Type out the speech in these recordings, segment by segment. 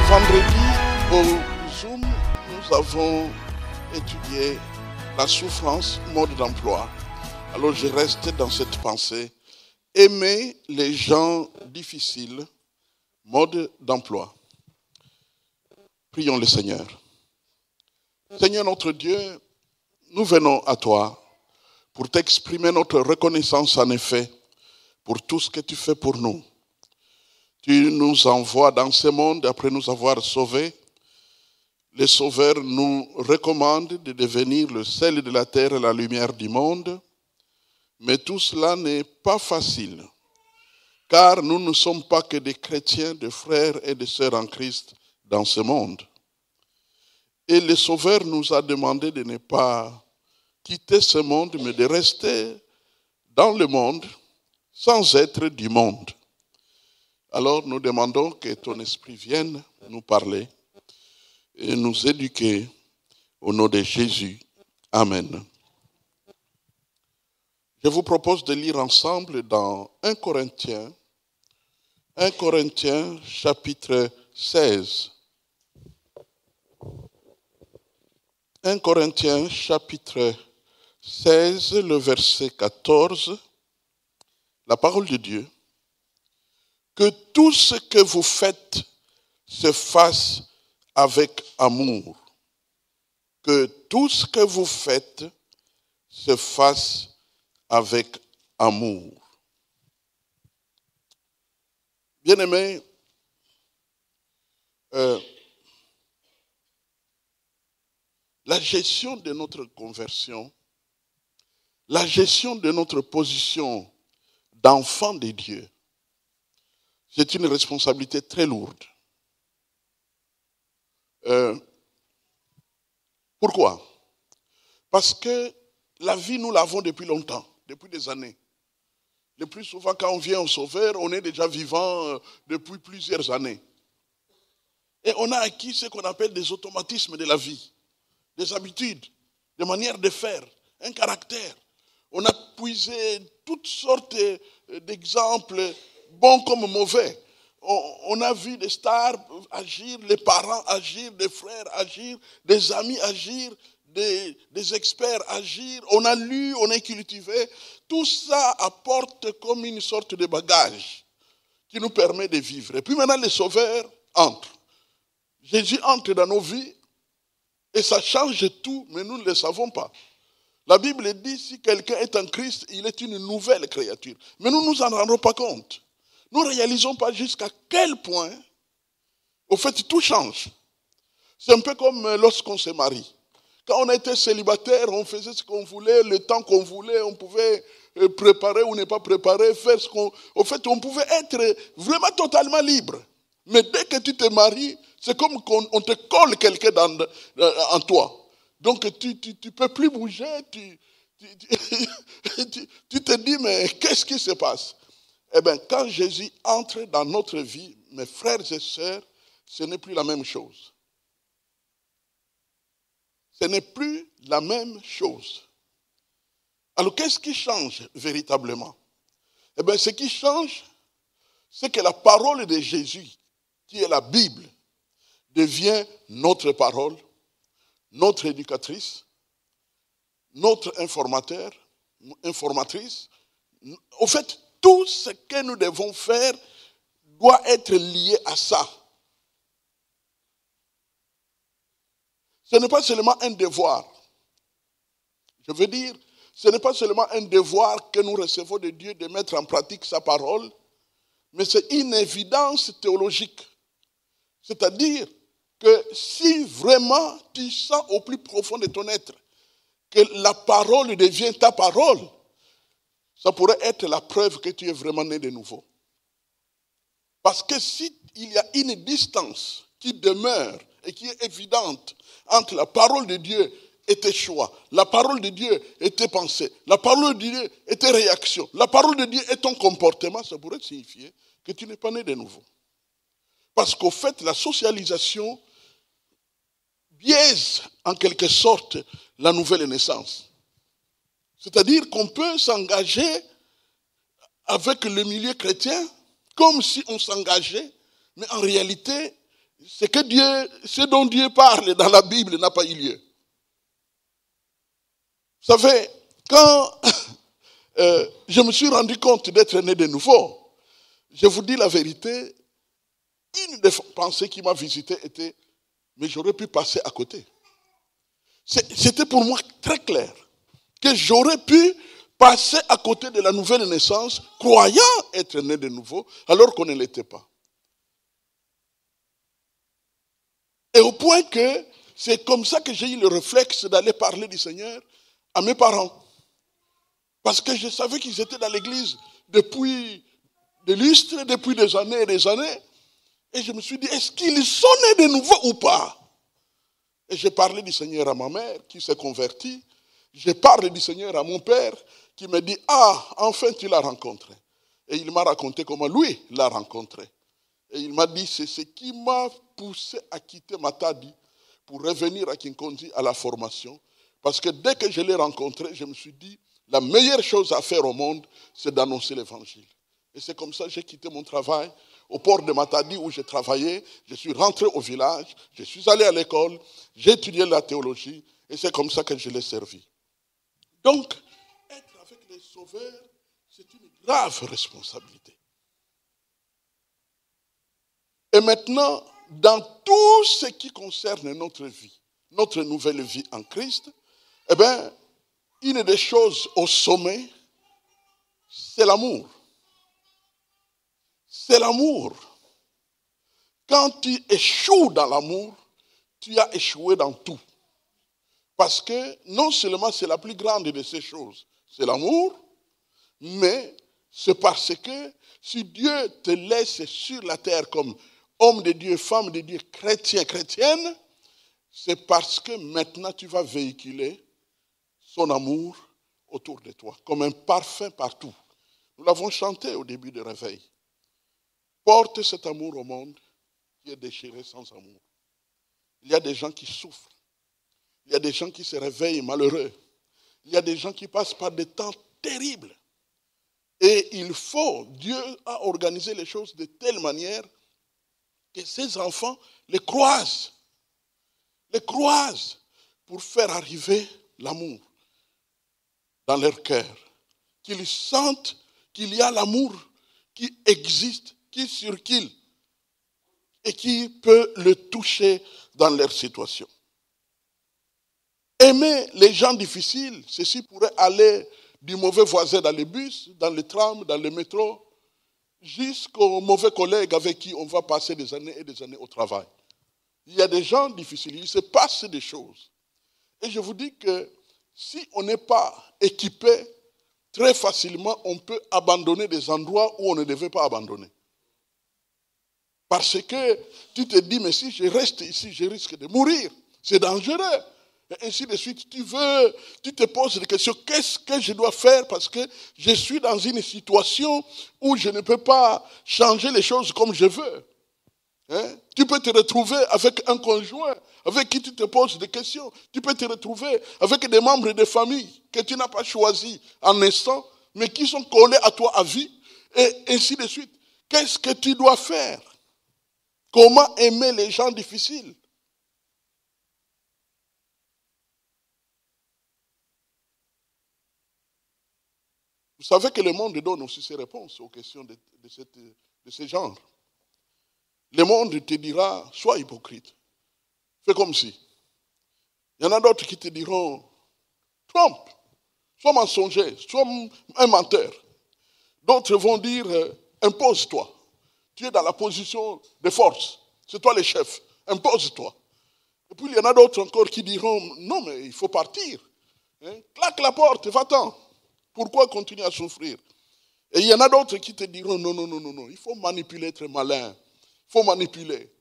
Vendredi, au Zoom, nous avons étudié la souffrance, mode d'emploi. Alors je reste dans cette pensée. Aimer les gens difficiles, mode d'emploi. Prions le Seigneur. Seigneur notre Dieu, nous venons à toi pour t'exprimer notre reconnaissance en effet pour tout ce que tu fais pour nous. Tu nous envoies dans ce monde après nous avoir sauvés. Les sauveurs nous recommandent de devenir le sel de la terre et la lumière du monde. Mais tout cela n'est pas facile, car nous ne sommes pas que des chrétiens, des frères et des sœurs en Christ dans ce monde. Et le Sauveur nous a demandé de ne pas quitter ce monde, mais de rester dans le monde sans être du monde. Alors nous demandons que ton esprit vienne nous parler et nous éduquer au nom de Jésus. Amen. Je vous propose de lire ensemble dans 1 Corinthiens chapitre 16. 1 Corinthiens chapitre 16, le verset 14, la parole de Dieu. Que tout ce que vous faites se fasse avec amour. Que tout ce que vous faites se fasse avec amour. Bien-aimés, la gestion de notre conversion, la gestion de notre position d'enfant de Dieu, c'est une responsabilité très lourde. Pourquoi? Parce que la vie, nous l'avons depuis longtemps, depuis des années. Le plus souvent, quand on vient au Sauveur, on est déjà vivant depuis plusieurs années. Et on a acquis ce qu'on appelle des automatismes de la vie, des habitudes, des manières de faire, un caractère. On a puisé toutes sortes d'exemples, bons comme mauvais. On a vu des stars agir, les parents agir, des frères agir, des amis agir, des experts agir. On a lu, on a cultivé. Tout ça apporte comme une sorte de bagage qui nous permet de vivre. Et puis maintenant, les sauveurs entrent. Jésus entre dans nos vies et ça change tout, mais nous ne le savons pas. La Bible dit, si quelqu'un est en Christ, il est une nouvelle créature. Mais nous ne nous en rendons pas compte. Nous ne réalisons pas jusqu'à quel point, au fait, tout change. C'est un peu comme lorsqu'on se marie. Quand on était célibataire, on faisait ce qu'on voulait, le temps qu'on voulait, on pouvait préparer ou ne pas préparer, faire ce qu'on... Au fait, on pouvait être vraiment totalement libre. Mais dès que tu te maries, c'est comme qu'on te colle quelqu'un en toi. Donc tu ne peux plus bouger, tu te dis, mais qu'est-ce qui se passe? Eh bien, quand Jésus entre dans notre vie, mes frères et sœurs, ce n'est plus la même chose. Ce n'est plus la même chose. Alors, qu'est-ce qui change véritablement? Eh bien, ce qui change, c'est que la parole de Jésus, qui est la Bible, devient notre parole, notre éducatrice, notre informatrice. Au fait, tout ce que nous devons faire doit être lié à ça. Ce n'est pas seulement un devoir. Je veux dire, ce n'est pas seulement un devoir que nous recevons de Dieu de mettre en pratique sa parole, mais c'est une évidence théologique. C'est-à-dire que si vraiment tu sens au plus profond de ton être que la parole devient ta parole, ça pourrait être la preuve que tu es vraiment né de nouveau. Parce que s'il y a une distance qui demeure et qui est évidente entre la parole de Dieu et tes choix, la parole de Dieu et tes pensées, la parole de Dieu et tes réactions, la parole de Dieu et ton comportement, ça pourrait signifier que tu n'es pas né de nouveau. Parce qu'au fait, la socialisation biaise en quelque sorte la nouvelle naissance. C'est-à-dire qu'on peut s'engager avec le milieu chrétien comme si on s'engageait, mais en réalité, ce dont Dieu parle dans la Bible n'a pas eu lieu. Vous savez, quand je me suis rendu compte d'être né de nouveau, je vous dis la vérité, une des pensées qui m'a visité était, mais j'aurais pu passer à côté. C'était pour moi très clair que j'aurais pu passer à côté de la nouvelle naissance, croyant être né de nouveau, alors qu'on ne l'était pas. Et au point que c'est comme ça que j'ai eu le réflexe d'aller parler du Seigneur à mes parents. Parce que je savais qu'ils étaient dans l'église depuis des lustres, depuis des années et des années. Et je me suis dit, est-ce qu'ils sont nés de nouveau ou pas? Et j'ai parlé du Seigneur à ma mère qui s'est convertie. J'ai parlé du Seigneur à mon père qui me dit, ah, enfin tu l'as rencontré. Et il m'a raconté comment lui l'a rencontré. Et il m'a dit, c'est ce qui m'a poussé à quitter Matadi pour revenir à Kinkonzi à la formation. Parce que dès que je l'ai rencontré, je me suis dit, la meilleure chose à faire au monde, c'est d'annoncer l'évangile. Et c'est comme ça que j'ai quitté mon travail au port de Matadi où j'ai travaillé. Je suis rentré au village, je suis allé à l'école, j'ai étudié la théologie et c'est comme ça que je l'ai servi. Donc, être avec les sauveurs, c'est une grave responsabilité. Et maintenant, dans tout ce qui concerne notre vie, notre nouvelle vie en Christ, eh bien, une des choses au sommet, c'est l'amour. C'est l'amour. Quand tu échoues dans l'amour, tu as échoué dans tout. Parce que non seulement c'est la plus grande de ces choses, c'est l'amour, mais c'est parce que si Dieu te laisse sur la terre comme homme de Dieu, femme de Dieu, chrétien, chrétienne, c'est parce que maintenant tu vas véhiculer son amour autour de toi, comme un parfum partout. Nous l'avons chanté au début du réveil. Porte cet amour au monde qui est déchiré sans amour. Il y a des gens qui souffrent. Il y a des gens qui se réveillent malheureux. Il y a des gens qui passent par des temps terribles. Et Dieu a organisé les choses de telle manière que ces enfants les croisent pour faire arriver l'amour dans leur cœur. Qu'ils sentent qu'il y a l'amour qui existe, qui circule et qui peut le toucher dans leur situation. Aimer les gens difficiles, ceci pourrait aller du mauvais voisin dans les bus, dans les trams, dans le métro, jusqu'aux mauvais collègues avec qui on va passer des années et des années au travail. Il y a des gens difficiles, il se passe des choses. Et je vous dis que si on n'est pas équipé, très facilement, on peut abandonner des endroits où on ne devait pas abandonner. Parce que tu te dis, mais si je reste ici, je risque de mourir. C'est dangereux. Et ainsi de suite, tu te poses des questions, qu'est-ce que je dois faire parce que je suis dans une situation où je ne peux pas changer les choses comme je veux. Tu peux te retrouver avec un conjoint avec qui tu te poses des questions. Tu peux te retrouver avec des membres de famille que tu n'as pas choisis en instant, mais qui sont collés à toi à vie, et ainsi de suite. Qu'est-ce que tu dois faire? Comment aimer les gens difficiles? Vous savez que le monde donne aussi ses réponses aux questions de ce genre. Le monde te dira, sois hypocrite. Fais comme si. Il y en a d'autres qui te diront, trompe, sois mensonger, sois un menteur. D'autres vont dire, impose-toi. Tu es dans la position de force. C'est toi le chef. Impose-toi. Et puis il y en a d'autres encore qui diront, non mais il faut partir. Claque la porte, va-t'en. Pourquoi continuer à souffrir? Et il y en a d'autres qui te diront, non, il faut manipuler, être malin. Il faut manipuler.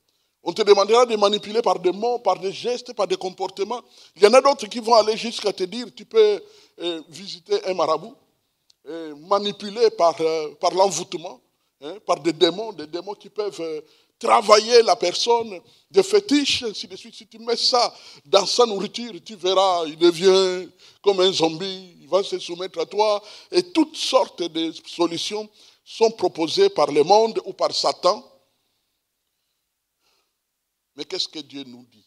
On te demandera de manipuler par des mots, par des gestes, par des comportements. Il y en a d'autres qui vont aller jusqu'à te dire, tu peux visiter un marabout, manipuler par l'envoûtement, par des démons qui peuvent travailler la personne, des fétiches, ainsi de suite. Si tu mets ça dans sa nourriture, tu verras, il devient comme un zombie, il va se soumettre à toi. Et toutes sortes de solutions sont proposées par le monde ou par Satan. Mais qu'est-ce que Dieu nous dit?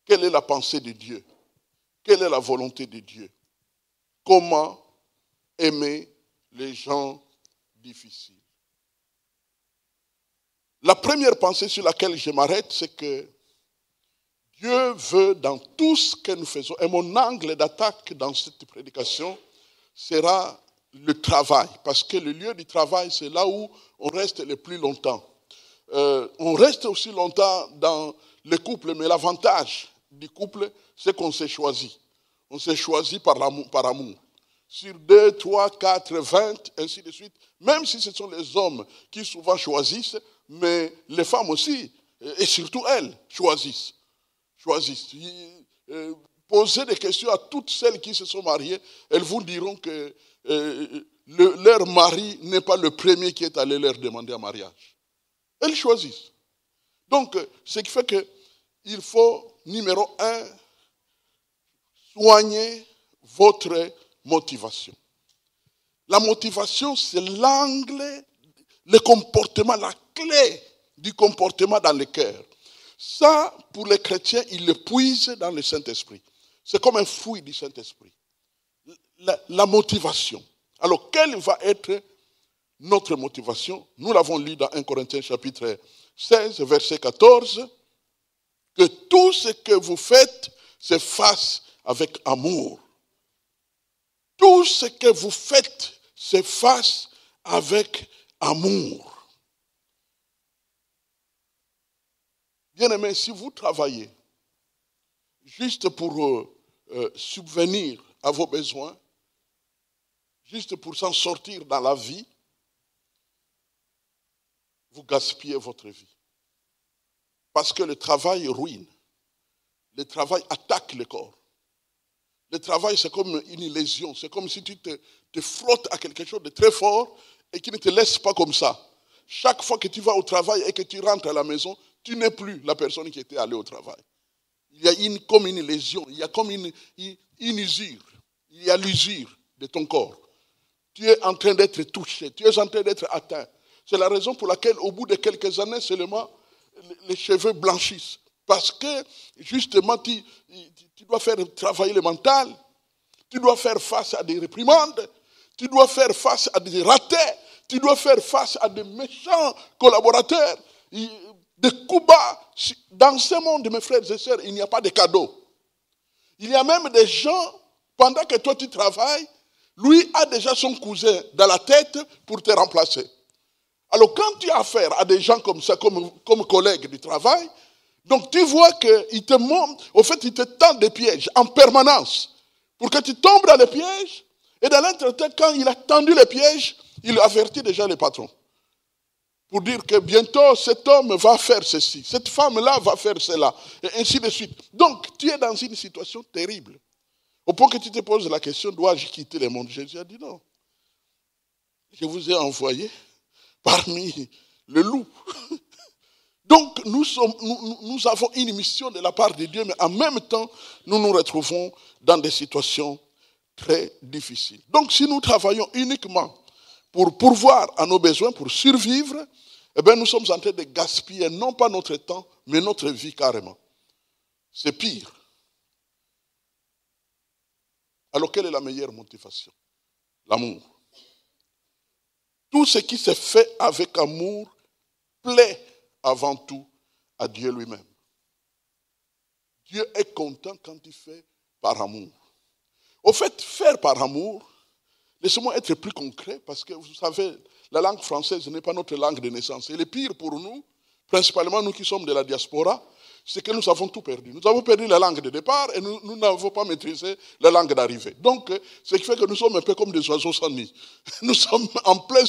Quelle est la pensée de Dieu? Quelle est la volonté de Dieu? Comment aimer les gens difficiles? La première pensée sur laquelle je m'arrête, c'est que Dieu veut dans tout ce que nous faisons, et mon angle d'attaque dans cette prédication sera le travail, parce que le lieu du travail, c'est là où on reste le plus longtemps. On reste aussi longtemps dans le couple, mais l'avantage du couple, c'est qu'on s'est choisi. On s'est choisi par amour. Sur 2, 3, 4, 20, ainsi de suite. Même si ce sont les hommes qui souvent choisissent, mais les femmes aussi, et surtout elles, choisissent. Posez des questions à toutes celles qui se sont mariées, elles vous diront que leur mari n'est pas le premier qui est allé leur demander un mariage. Elles choisissent. Donc, ce qui fait qu'il faut, numéro 1, soigner votre motivation. La motivation, c'est l'angle, le comportement, la clé du comportement dans le cœur. Ça, pour les chrétiens, ils le puisent dans le Saint-Esprit. C'est comme un fruit du Saint-Esprit. La motivation. Alors, quelle va être notre motivation? Nous l'avons lu dans 1 Corinthiens chapitre 16, verset 14, que tout ce que vous faites se fasse avec amour. Tout ce que vous faites se fasse avec amour. Bien-aimés, si vous travaillez juste pour subvenir à vos besoins, juste pour s'en sortir dans la vie, vous gaspillez votre vie. Parce que le travail ruine. Le travail attaque le corps. Le travail, c'est comme une lésion. C'est comme si tu te frottes à quelque chose de très fort et qui ne te laisse pas comme ça. Chaque fois que tu vas au travail et que tu rentres à la maison, tu n'es plus la personne qui était allée au travail. Il y a comme une lésion, il y a comme une usure. Il y a l'usure de ton corps. Tu es en train d'être touché, tu es en train d'être atteint. C'est la raison pour laquelle, au bout de quelques années seulement, les cheveux blanchissent. Parce que, justement, tu dois faire travailler le mental, tu dois faire face à des réprimandes, tu dois faire face à des ratés, tu dois faire face à des méchants collaborateurs, des coups bas. Dans ce monde, mes frères et sœurs, il n'y a pas de cadeaux. Il y a même des gens, pendant que toi tu travailles, lui a déjà son cousin dans la tête pour te remplacer. Alors quand tu as affaire à des gens comme ça, comme collègues du travail, donc tu vois qu'il te montre, au fait il te tend des pièges en permanence pour que tu tombes dans les pièges. Et dans l'entretien, quand il a tendu les pièges, il avertit déjà les patrons. Pour dire que bientôt cet homme va faire ceci, cette femme-là va faire cela, et ainsi de suite. Donc tu es dans une situation terrible. Au point que tu te poses la question, dois-je quitter le monde? Jésus a dit non. Je vous ai envoyé parmi le loup. Donc nous avons une mission de la part de Dieu, mais en même temps, nous nous retrouvons dans des situations très difficiles. Donc si nous travaillons uniquement pour pourvoir à nos besoins, pour survivre, eh bien nous sommes en train de gaspiller non pas notre temps, mais notre vie carrément. C'est pire. Alors quelle est la meilleure motivation? L'amour. Tout ce qui se fait avec amour plaît avant tout à Dieu lui-même. Dieu est content quand il fait par amour. Au fait, faire par amour, laissez-moi être plus concret, parce que vous savez, la langue française n'est pas notre langue de naissance. Et le pire pour nous, principalement nous qui sommes de la diaspora, c'est que nous avons tout perdu. Nous avons perdu la langue de départ et nous n'avons pas maîtrisé la langue d'arrivée. Donc, ce qui fait que nous sommes un peu comme des oiseaux sans nid. Nous sommes en plein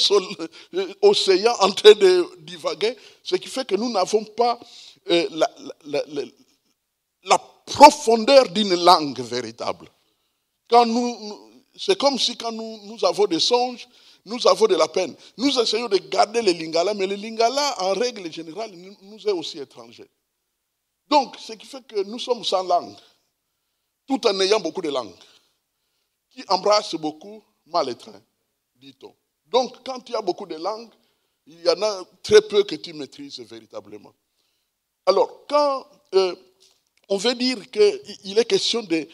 océan en train de divaguer, ce qui fait que nous n'avons pas la profondeur d'une langue véritable. C'est comme si quand nous avons des songes, nous avons de la peine. Nous essayons de garder le lingala, mais le lingala, en règle générale, nous est aussi étranger. Donc, ce qui fait que nous sommes sans langue, tout en ayant beaucoup de langues, qui embrassent beaucoup mal étreint, dit-on. Donc, quand il y a beaucoup de langues, il y en a très peu que tu maîtrises véritablement. Alors, quand on veut dire qu'il est question de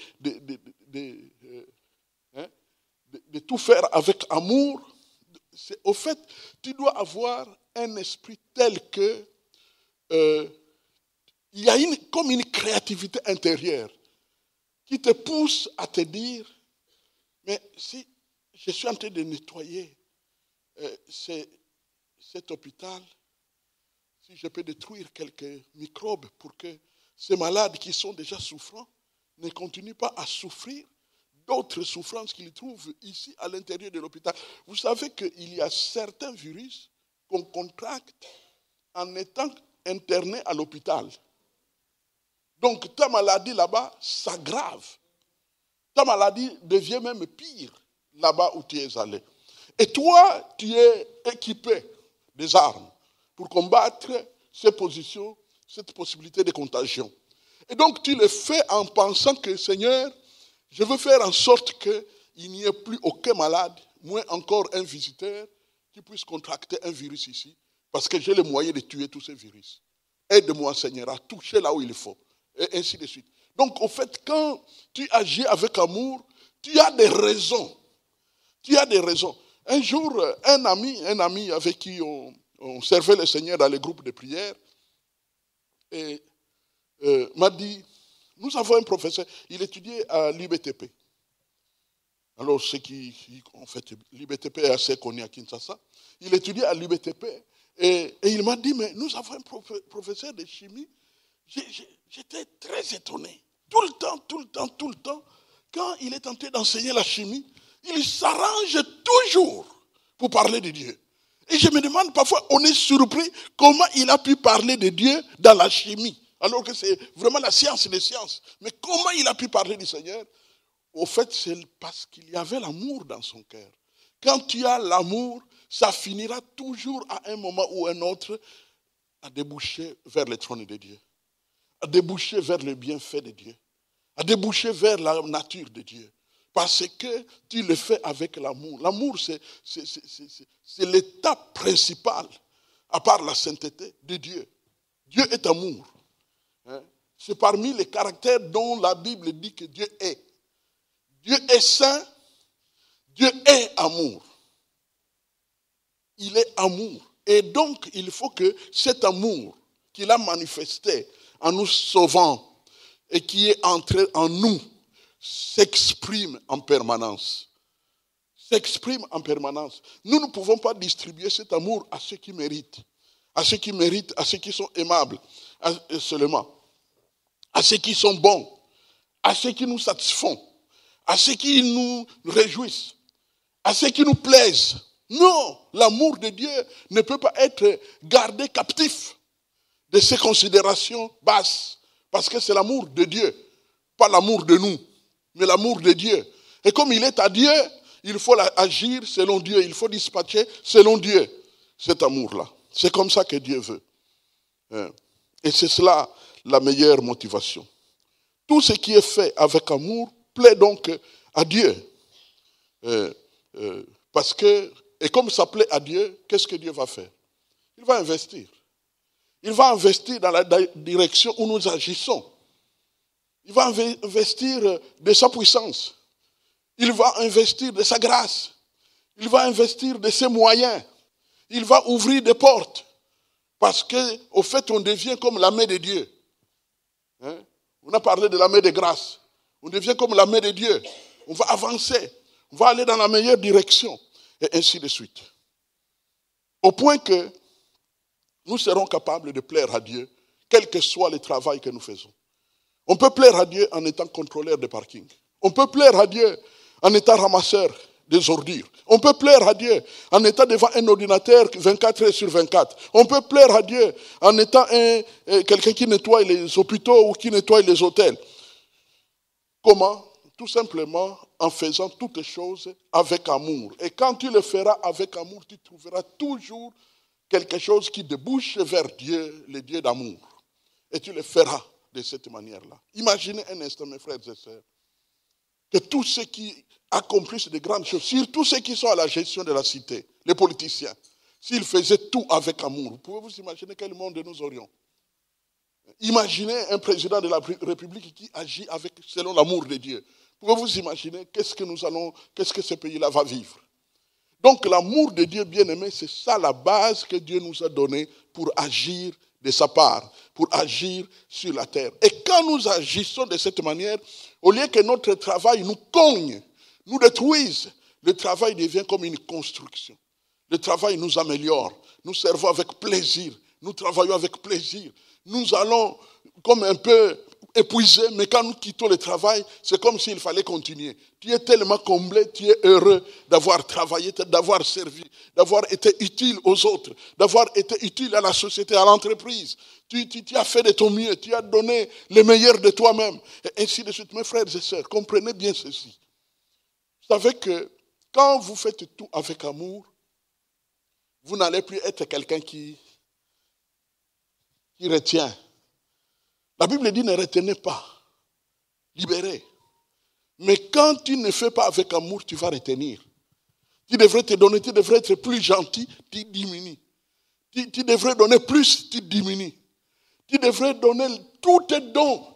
tout faire avec amour, au fait, tu dois avoir un esprit tel que il y a comme une créativité intérieure qui te pousse à te dire, mais si je suis en train de nettoyer cet hôpital, si je peux détruire quelques microbes pour que ces malades qui sont déjà souffrants ne continuent pas à souffrir d'autres souffrances qu'ils trouvent ici à l'intérieur de l'hôpital. Vous savez qu'il y a certains virus qu'on contracte en étant interné à l'hôpital. Donc ta maladie là-bas s'aggrave. Ta maladie devient même pire là-bas où tu es allé. Et toi, tu es équipé des armes pour combattre cette possibilité de contagion. Et donc tu le fais en pensant que, Seigneur, je veux faire en sorte qu'il n'y ait plus aucun malade, moins encore un visiteur qui puisse contracter un virus ici, parce que j'ai le moyen de tuer tous ces virus. Aide-moi, Seigneur, à toucher là où il faut, et ainsi de suite. Donc, au fait, quand tu agis avec amour, tu as des raisons. Tu as des raisons. Un jour, un ami avec qui on servait le Seigneur dans les groupes de prière, m'a dit, nous avons un professeur, il étudiait à l'IBTP. Alors, ceux qui en fait, l'IBTP est assez connu à Kinshasa. Il étudiait à l'IBTP et il m'a dit, mais nous avons un professeur de chimie. J'étais très étonné. Tout le temps, quand il est tenté d'enseigner la chimie, il s'arrange toujours pour parler de Dieu. Et je me demande parfois, on est surpris comment il a pu parler de Dieu dans la chimie. Alors que c'est vraiment la science des sciences. Mais comment il a pu parler du Seigneur? Au fait, c'est parce qu'il y avait l'amour dans son cœur. Quand tu as l'amour, ça finira toujours à un moment ou un autre à déboucher vers le trône de Dieu, à déboucher vers le bienfait de Dieu, à déboucher vers la nature de Dieu. Parce que tu le fais avec l'amour. L'amour, c'est l'étape principale, à part la sainteté de Dieu. Dieu est amour. C'est parmi les caractères dont la Bible dit que Dieu est. Dieu est saint, Dieu est amour. Il est amour. Et donc, il faut que cet amour qu'il a manifesté en nous sauvant et qui est entré en nous s'exprime en permanence. S'exprime en permanence. Nous ne pouvons pas distribuer cet amour à ceux qui méritent. À ceux qui méritent, à ceux qui sont aimables seulement. À ceux qui sont bons. À ceux qui nous satisfont. À ceux qui nous réjouissent. À ceux qui nous plaisent. Non, l'amour de Dieu ne peut pas être gardé captif de ces considérations basses. Parce que c'est l'amour de Dieu, pas l'amour de nous, mais l'amour de Dieu. Et comme il est à Dieu, il faut agir selon Dieu, il faut dispatcher selon Dieu cet amour-là. C'est comme ça que Dieu veut. Et c'est cela la meilleure motivation. Tout ce qui est fait avec amour plaît donc à Dieu. Parce que, et comme ça plaît à Dieu, qu'est-ce que Dieu va faire? Il va investir. Il va investir dans la direction où nous agissons. Il va investir de sa puissance. Il va investir de sa grâce. Il va investir de ses moyens. Il va ouvrir des portes. Parce qu'au fait, on devient comme la main de Dieu. On a parlé de la main de grâce. On devient comme la main de Dieu. On va avancer. On va aller dans la meilleure direction. Et ainsi de suite. Au point que nous serons capables de plaire à Dieu, quel que soit le travail que nous faisons. On peut plaire à Dieu en étant contrôleur de parking. On peut plaire à Dieu en étant ramasseur des ordures. On peut plaire à Dieu en étant devant un ordinateur 24 heures sur 24. On peut plaire à Dieu en étant quelqu'un qui nettoie les hôpitaux ou qui nettoie les hôtels. Comment? Tout simplement en faisant toutes les choses avec amour. Et quand tu le feras avec amour, tu trouveras toujours quelque chose qui débouche vers Dieu, le Dieu d'amour. Et tu le feras de cette manière-là. Imaginez un instant, mes frères et sœurs, que tous ceux qui accomplissent de grandes choses, surtout ceux qui sont à la gestion de la cité, les politiciens, s'ils faisaient tout avec amour, vous pouvez vous imaginer quel monde nous aurions. Imaginez un président de la République qui agit selon l'amour de Dieu. Pouvez-vous imaginer qu'est-ce que ce pays-là va vivre? Donc l'amour de Dieu, bien-aimé, c'est ça la base que Dieu nous a donnée pour agir de sa part, pour agir sur la terre. Et quand nous agissons de cette manière, au lieu que notre travail nous cogne, nous détruise, le travail devient comme une construction. Le travail nous améliore. Nous servons avec plaisir. Nous travaillons avec plaisir. Nous allons comme un peu épuisés, mais quand nous quittons le travail, c'est comme s'il fallait continuer. Tu es tellement comblé, tu es heureux d'avoir travaillé, d'avoir servi, d'avoir été utile aux autres, d'avoir été utile à la société, à l'entreprise. Tu as fait de ton mieux, tu as donné le meilleur de toi-même. Et ainsi de suite. Mes frères et sœurs, comprenez bien ceci. Vous savez que quand vous faites tout avec amour, vous n'allez plus être quelqu'un qui retient. La Bible dit ne retenez pas, libérez. Mais quand tu ne fais pas avec amour, tu vas retenir. Tu devrais te donner, tu devrais être plus gentil, tu diminues. Tu devrais donner plus, tu diminues. Tu devrais donner tous tes dons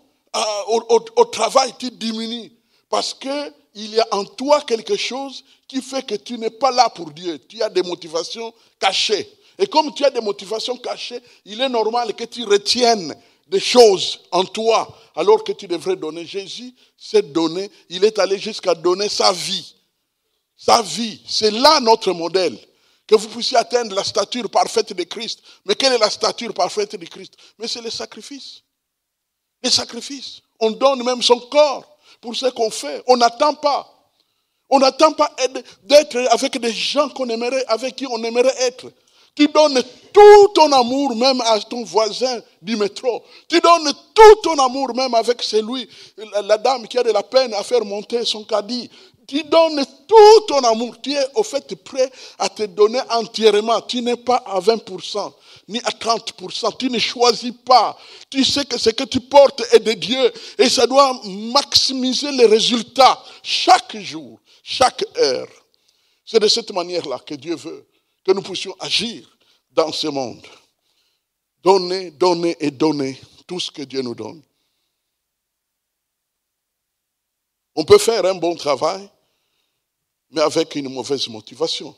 au travail, tu diminues. Parce qu'il y a en toi quelque chose qui fait que tu n'es pas là pour Dieu. Tu as des motivations cachées. Et comme tu as des motivations cachées, il est normal que tu retiennes des choses en toi, alors que tu devrais donner. Jésus s'est donné, il est allé jusqu'à donner sa vie. Sa vie, c'est là notre modèle. Que vous puissiez atteindre la stature parfaite de Christ. Mais quelle est la stature parfaite de Christ? Mais c'est le sacrifice. Les sacrifices. On donne même son corps pour ce qu'on fait. On n'attend pas. On n'attend pas d'être avec des gens avec qui on aimerait être. Tu donnes tout ton amour même à ton voisin du métro. Tu donnes tout ton amour même avec celui, la dame qui a de la peine à faire monter son caddie. Tu donnes tout ton amour. Tu es au fait prêt à te donner entièrement. Tu n'es pas à 20%, ni à 30%. Tu ne choisis pas. Tu sais que ce que tu portes est de Dieu. Et ça doit maximiser les résultats chaque jour, chaque heure. C'est de cette manière-là que Dieu veut que nous puissions agir dans ce monde. Donner, donner et donner tout ce que Dieu nous donne. On peut faire un bon travail, mais avec une mauvaise motivation.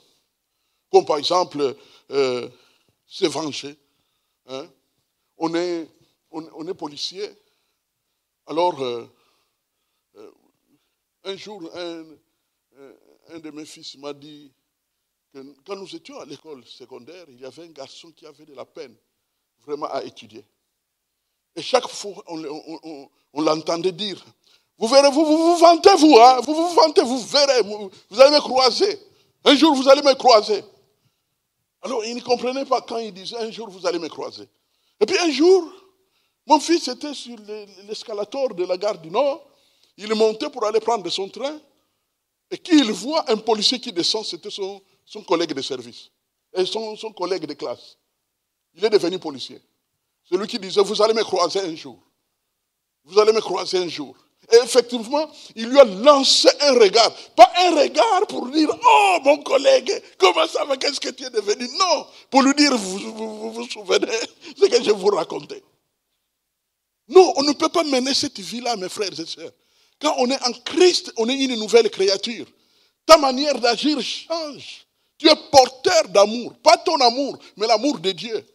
Comme par exemple, se venger. Hein? On est policier. Alors, un jour, un de mes fils m'a dit que quand nous étions à l'école secondaire, il y avait un garçon qui avait de la peine vraiment à étudier. Et chaque fois, on l'entendait dire, vous verrez, vous vantez, hein, vous vantez, vous verrez, vous allez me croiser. Un jour, vous allez me croiser. Alors, il ne comprenait pas quand il disait, un jour, vous allez me croiser. Et puis un jour, mon fils était sur l'escalator de la gare du Nord. Il montait pour aller prendre son train. Et qui il voit, un policier qui descend, c'était son collègue de service. Et son collègue de classe. Il est devenu policier. C'est lui qui disait, vous allez me croiser un jour. Vous allez me croiser un jour. Et effectivement, il lui a lancé un regard. Pas un regard pour dire, oh mon collègue, comment ça va, qu'est-ce que tu es devenu? Non, pour lui dire, vous vous souvenez ce que je vous racontais. Non, on ne peut pas mener cette vie-là, mes frères et sœurs. Quand on est en Christ, on est une nouvelle créature. Ta manière d'agir change. Tu es porteur d'amour. Pas ton amour, mais l'amour de Dieu.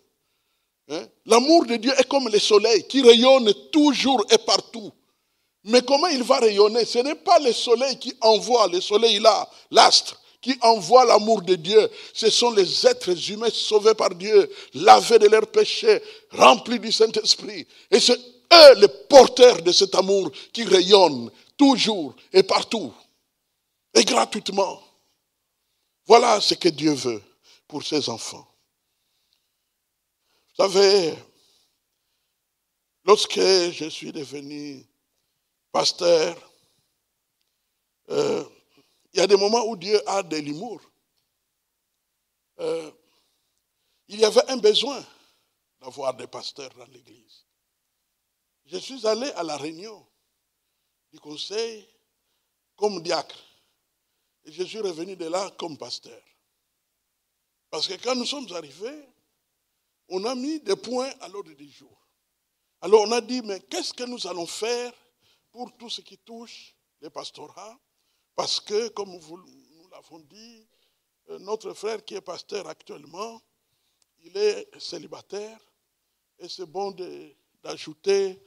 Hein? L'amour de Dieu est comme le soleil qui rayonne toujours et partout. Mais comment il va rayonner? Ce n'est pas le soleil qui envoie, le soleil là, l'astre, qui envoie l'amour de Dieu. Ce sont les êtres humains sauvés par Dieu, lavés de leurs péchés, remplis du Saint-Esprit. Et c'est eux les porteurs de cet amour qui rayonne toujours et partout. Et gratuitement. Voilà ce que Dieu veut pour ses enfants. Vous savez, lorsque je suis devenu pasteur, il y a des moments où Dieu a de l'humour. Il y avait un besoin d'avoir des pasteurs dans l'église. Je suis allé à la réunion du conseil comme diacre. Et je suis revenu de là comme pasteur. Parce que quand nous sommes arrivés, on a mis des points à l'ordre du jour. Alors on a dit, mais qu'est-ce que nous allons faire pour tout ce qui touche les pastorats? Parce que, comme nous l'avons dit, notre frère qui est pasteur actuellement, il est célibataire et c'est bon d'ajouter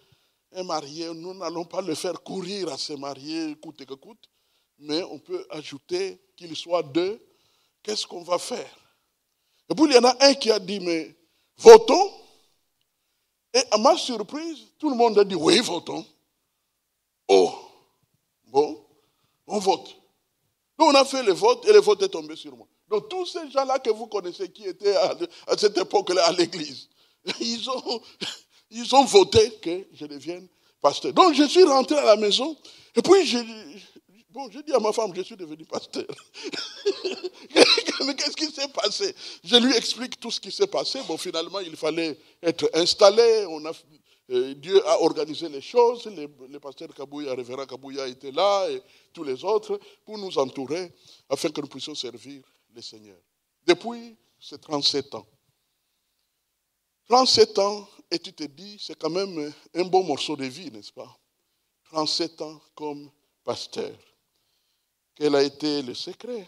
un marié. Nous n'allons pas le faire courir à se marier coûte que coûte, mais on peut ajouter qu'il soit deux. Qu'est-ce qu'on va faire? Et puis il y en a un qui a dit, mais votons. Et à ma surprise, tout le monde a dit, oui, votons. Oh, bon, on vote. Donc on a fait le vote et le vote est tombé sur moi. Donc tous ces gens-là que vous connaissez qui étaient à cette époque-là à l'église, ils ont voté que je devienne pasteur. Donc je suis rentré à la maison et puis j'ai dit à ma femme, je suis devenu pasteur. Mais qu'est-ce qui s'est passé? Je lui explique tout ce qui s'est passé. Bon, finalement, il fallait être installé. Dieu a organisé les choses. Le pasteur Kabouya, le révérend Kabouya était là et tous les autres pour nous entourer afin que nous puissions servir le Seigneur. Depuis, c'est 37 ans. 37 ans, et tu te dis, c'est quand même un bon morceau de vie, n'est-ce pas? 37 ans comme pasteur. Quel a été le secret?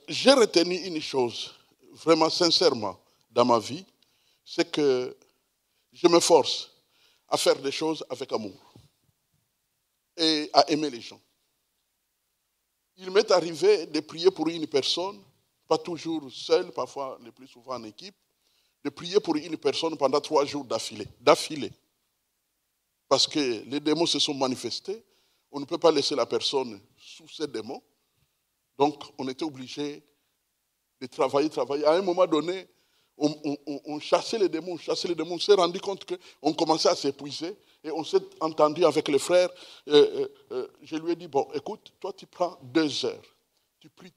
J'ai retenu une chose, vraiment sincèrement, dans ma vie, c'est que je me force à faire des choses avec amour et à aimer les gens. Il m'est arrivé de prier pour une personne, pas toujours seul, parfois le plus souvent en équipe, de prier pour une personne pendant 3 jours d'affilée. Parce que les démons se sont manifestés, on ne peut pas laisser la personne sous ces démons. Donc, on était obligé de travailler. À un moment donné, on chassait les démons, On s'est rendu compte qu'on commençait à s'épuiser. Et on s'est entendu avec le frère. Je lui ai dit, bon, écoute, toi, tu prends 2 heures. Tu pries.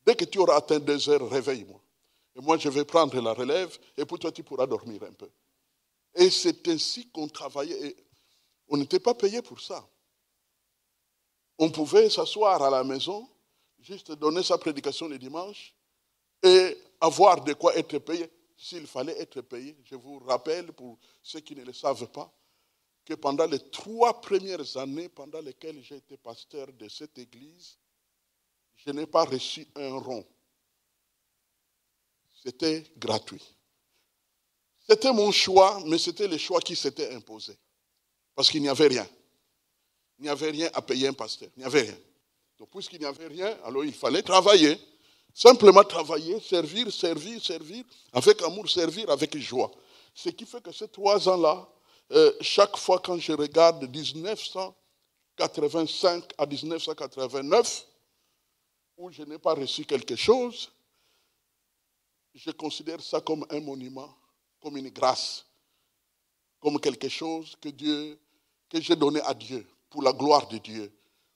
Dès que tu auras atteint 2 heures, réveille-moi. Et moi, je vais prendre la relève. Et puis toi, tu pourras dormir un peu. Et c'est ainsi qu'on travaillait. Et on n'était pas payé pour ça. On pouvait s'asseoir à la maison, juste donner sa prédication le dimanche et avoir de quoi être payé. S'il fallait être payé, je vous rappelle, pour ceux qui ne le savent pas, que pendant les 3 premières années pendant lesquelles j'ai été pasteur de cette église, je n'ai pas reçu un rond. C'était gratuit. C'était mon choix, mais c'était le choix qui s'était imposé. Parce qu'il n'y avait rien. Il n'y avait rien à payer un pasteur. Il n'y avait rien. Donc, puisqu'il n'y avait rien, alors il fallait travailler. Simplement travailler, servir, avec amour, servir avec joie. Ce qui fait que ces 3 ans-là, chaque fois quand je regarde de 1985 à 1989, où je n'ai pas reçu quelque chose, je considère ça comme un monument, comme une grâce, comme quelque chose que j'ai donné à Dieu, pour la gloire de Dieu.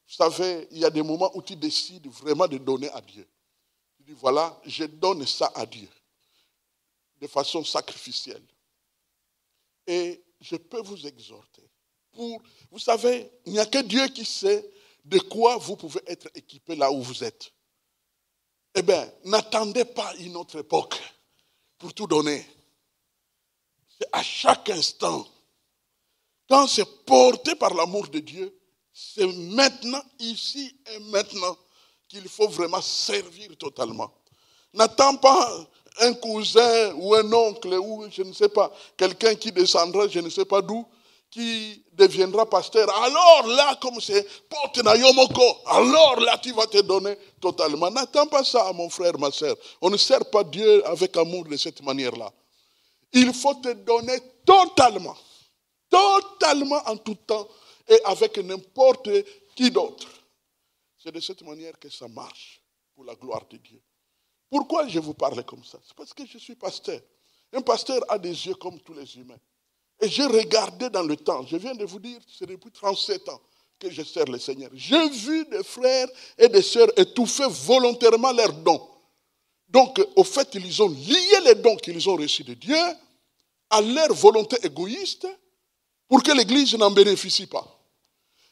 Vous savez, il y a des moments où tu décides vraiment de donner à Dieu. Tu dis, voilà, je donne ça à Dieu, de façon sacrificielle. Et je peux vous exhorter. Vous savez, il n'y a que Dieu qui sait de quoi vous pouvez être équipé là où vous êtes. Eh bien, n'attendez pas une autre époque pour tout donner. C'est à chaque instant. Quand c'est porté par l'amour de Dieu, c'est maintenant, ici et maintenant, qu'il faut vraiment servir totalement. N'attends pas un cousin ou un oncle ou je ne sais pas, quelqu'un qui descendra, je ne sais pas d'où, qui deviendra pasteur. Alors là, comme c'est porte na yomoko, alors là, tu vas te donner totalement. N'attends pas ça, mon frère, ma soeur. On ne sert pas Dieu avec amour de cette manière-là. Il faut te donner totalement en tout temps et avec n'importe qui d'autre. C'est de cette manière que ça marche pour la gloire de Dieu. Pourquoi je vous parle comme ça? C'est parce que je suis pasteur. Un pasteur a des yeux comme tous les humains. Et j'ai regardé dans le temps. Je viens de vous dire, c'est depuis 37 ans que je sers le Seigneur. J'ai vu des frères et des sœurs étouffer volontairement leurs dons. Donc, au fait, ils ont lié les dons qu'ils ont reçus de Dieu à leur volonté égoïste pour que l'Église n'en bénéficie pas.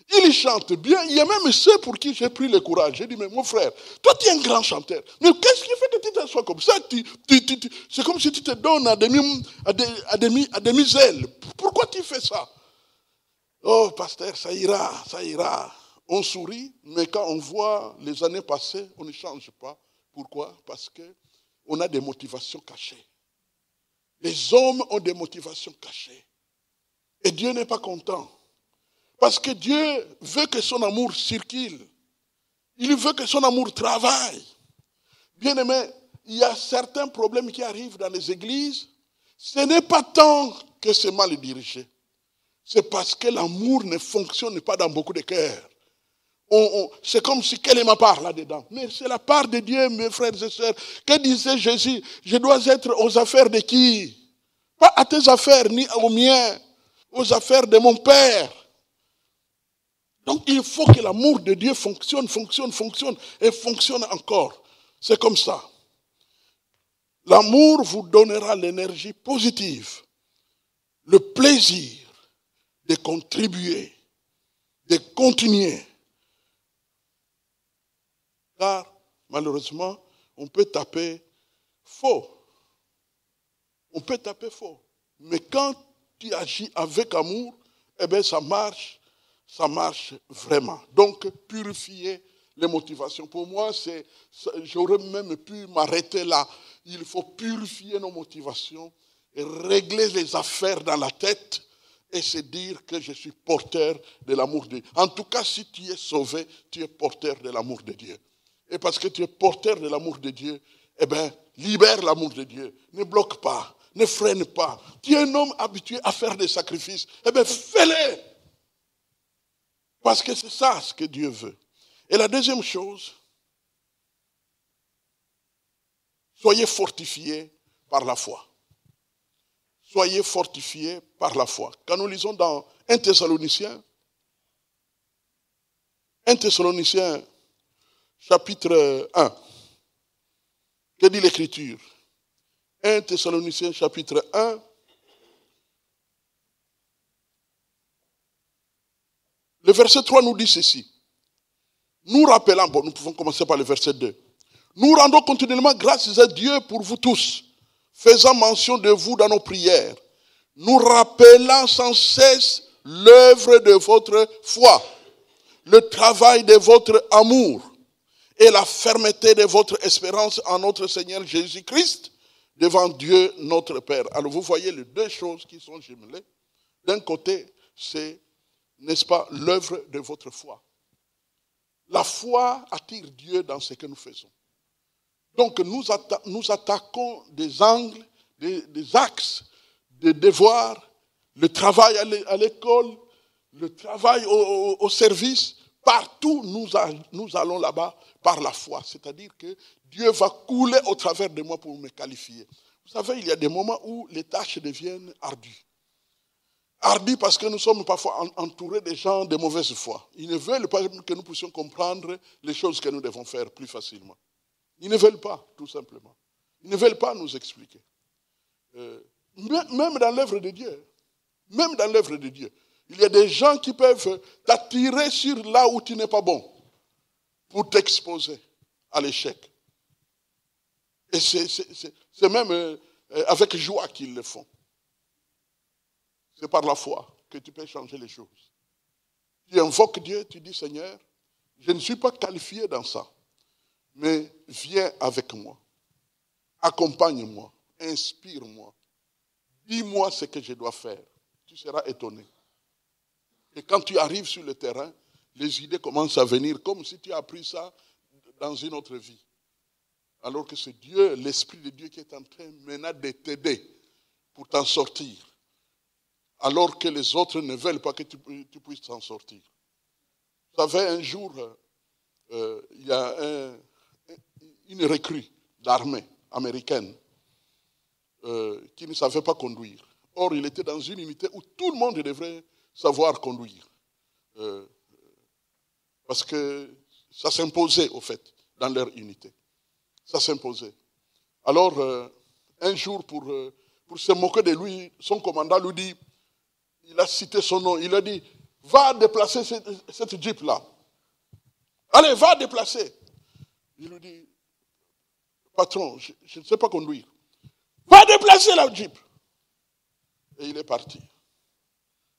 Il chante bien. Il y a même ceux pour qui j'ai pris le courage. J'ai dit, mais mon frère, toi tu es un grand chanteur. Mais qu'est-ce qui fait que tu t'assois comme ça? C'est comme si tu te donnes à demi-ailes. Pourquoi tu fais ça? Oh, pasteur, ça ira, ça ira. On sourit, mais quand on voit les années passées, on ne change pas. Pourquoi? Parce qu'on a des motivations cachées. Les hommes ont des motivations cachées. Et Dieu n'est pas content. Parce que Dieu veut que son amour circule. Il veut que son amour travaille. Bien aimé, il y a certains problèmes qui arrivent dans les églises. Ce n'est pas tant que c'est mal dirigé. C'est parce que l'amour ne fonctionne pas dans beaucoup de cœurs. C'est comme si, quelle est ma part là-dedans? Mais c'est la part de Dieu, mes frères et sœurs. Que disait Jésus? Je dois être aux affaires de qui? Pas à tes affaires, ni aux miens. Aux affaires de mon Père. Donc il faut que l'amour de Dieu fonctionne et fonctionne encore. C'est comme ça. L'amour vous donnera l'énergie positive, le plaisir de contribuer, de continuer. Car, malheureusement, on peut taper faux. On peut taper faux. Mais quand tu agis avec amour, eh bien ça marche vraiment. Donc, purifier les motivations. Pour moi, j'aurais même pu m'arrêter là. Il faut purifier nos motivations et régler les affaires dans la tête et se dire que je suis porteur de l'amour de Dieu. En tout cas, si tu es sauvé, tu es porteur de l'amour de Dieu. Et parce que tu es porteur de l'amour de Dieu, eh bien, libère l'amour de Dieu. Ne bloque pas, ne freine pas. Tu es un homme habitué à faire des sacrifices. Eh bien, fais-les. Parce que c'est ça ce que Dieu veut. Et la deuxième chose, soyez fortifiés par la foi. Soyez fortifiés par la foi. Quand nous lisons dans 1 Thessaloniciens chapitre 1, que dit l'Écriture? 1 Thessaloniciens chapitre 1, le verset 3 nous dit ceci. Nous rappelons, nous pouvons commencer par le verset 2. Nous rendons continuellement grâce à Dieu pour vous tous, faisant mention de vous dans nos prières, nous rappelant sans cesse l'œuvre de votre foi, le travail de votre amour et la fermeté de votre espérance en notre Seigneur Jésus-Christ devant Dieu notre Père. Alors vous voyez les deux choses qui sont jumelées. D'un côté, c'est, n'est-ce pas, l'œuvre de votre foi. La foi attire Dieu dans ce que nous faisons. Donc nous attaquons des angles, des axes, des devoirs, le travail à l'école, le travail au service. Partout nous allons là-bas par la foi. C'est-à-dire que Dieu va couler au travers de moi pour me qualifier. Vous savez, il y a des moments où les tâches deviennent ardues. Ardues parce que nous sommes parfois entourés de gens de mauvaise foi. Ils ne veulent pas que nous puissions comprendre les choses que nous devons faire plus facilement. Ils ne veulent pas, tout simplement. Ils ne veulent pas nous expliquer. Même dans l'œuvre de Dieu, il y a des gens qui peuvent t'attirer sur là où tu n'es pas bon pour t'exposer à l'échec. Et c'est même avec joie qu'ils le font. C'est par la foi que tu peux changer les choses. Tu invoques Dieu, tu dis Seigneur, je ne suis pas qualifié dans ça, mais viens avec moi, accompagne-moi, inspire-moi, dis-moi ce que je dois faire. Tu seras étonné. Et quand tu arrives sur le terrain, les idées commencent à venir comme si tu as appris ça dans une autre vie. Alors que c'est Dieu, l'Esprit de Dieu qui est en train maintenant de t'aider pour t'en sortir. Alors que les autres ne veulent pas que tu puisses t'en sortir. Vous savez, un jour, il y a une recrue d'armée américaine qui ne savait pas conduire. Or, il était dans une unité où tout le monde devrait savoir conduire. Parce que ça s'imposait, au fait, dans leur unité. Ça s'imposait. Alors, un jour, pour se moquer de lui, son commandant lui dit, il a cité son nom, il a dit, va déplacer cette Jeep-là. Allez, va déplacer. Il lui dit, patron, je ne sais pas conduire. Va déplacer la Jeep. Et il est parti.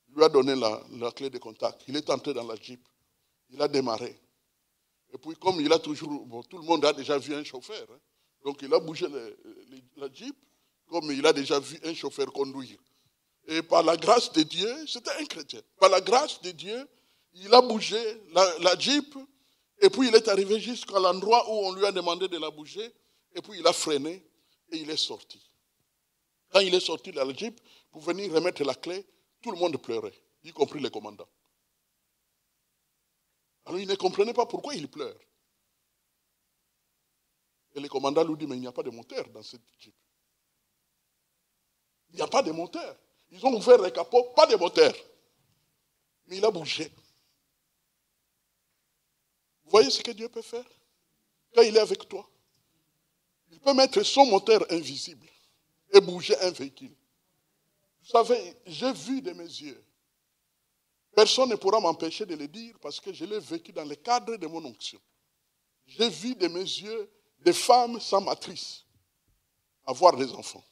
Il lui a donné la clé de contact. Il est entré dans la Jeep. Il a démarré. Et puis, comme il a toujours... Bon, tout le monde a déjà vu un chauffeur. Hein. Donc, il a bougé la Jeep comme il a déjà vu un chauffeur conduire. Et par la grâce de Dieu, c'était un chrétien. Par la grâce de Dieu, il a bougé la Jeep. Et puis, il est arrivé jusqu'à l'endroit où on lui a demandé de la bouger. Et puis, il a freiné et il est sorti. Quand il est sorti de la Jeep, pour venir remettre la clé, tout le monde pleurait, y compris les commandants. Alors il ne comprenait pas pourquoi il pleure. Et le commandant lui dit, mais il n'y a pas de moteur dans cette Jeep. Il n'y a pas de moteur. Ils ont ouvert les capots, pas de moteur. Mais il a bougé. Vous voyez ce que Dieu peut faire? Quand il est avec toi, il peut mettre son moteur invisible et bouger un véhicule. Vous savez, j'ai vu de mes yeux. Personne ne pourra m'empêcher de le dire parce que je l'ai vécu dans le cadre de mon onction. J'ai vu de mes yeux des femmes sans matrice avoir des enfants.